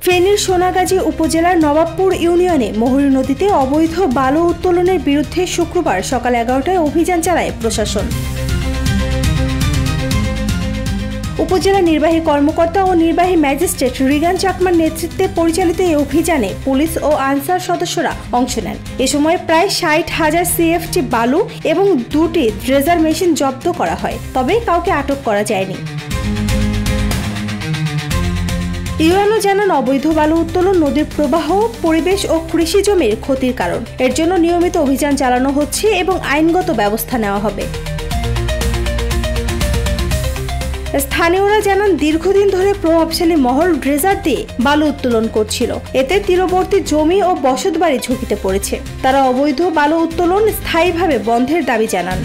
ফেনীর সোনাগাজী উপজেলার নবাবপুর ইউনিয়নে মহুরী নদীতে অবৈধ বালু উত্তোলনের বিরুদ্ধে শুক্রবার সকাল 11টায় অভিযান চালায় প্রশাসন। উপজেলা নির্বাহী কর্মকর্তা ও নির্বাহী ম্যাজিস্ট্রেট রিগান চাকমার নেতৃত্বে পরিচালিত এই অভিযানে পুলিশ ও আনসার সদস্যরা অংশ নেন। এ সময় প্রায় 60,000 CFT বালু এবং 2টি ড্রেজার মেশিন জব্দ করা হয়, তবে কাউকে আটক করা যায়নি। ইউএনও জানান, অবৈধ বালু উত্তোলন নদীর প্রবাহ, পরিবেশ ও কৃষি জমির ক্ষতির কারণ। এর জন্য নিয়মিত অভিযান চালানো হচ্ছে এবং আইনগত ব্যবস্থা নেওয়া হবে। স্থানীয়রা জানান, দীর্ঘদিন ধরে প্রভাবশালী মহল ড্রেজার দিয়ে বালু উত্তোলন করছিল। এতে তীরবর্তী জমি ও বসতবাড়ি ঝুঁকিতে পড়েছে। তারা অবৈধ বালু উত্তোলন স্থায়ীভাবে বন্ধের দাবি জানান।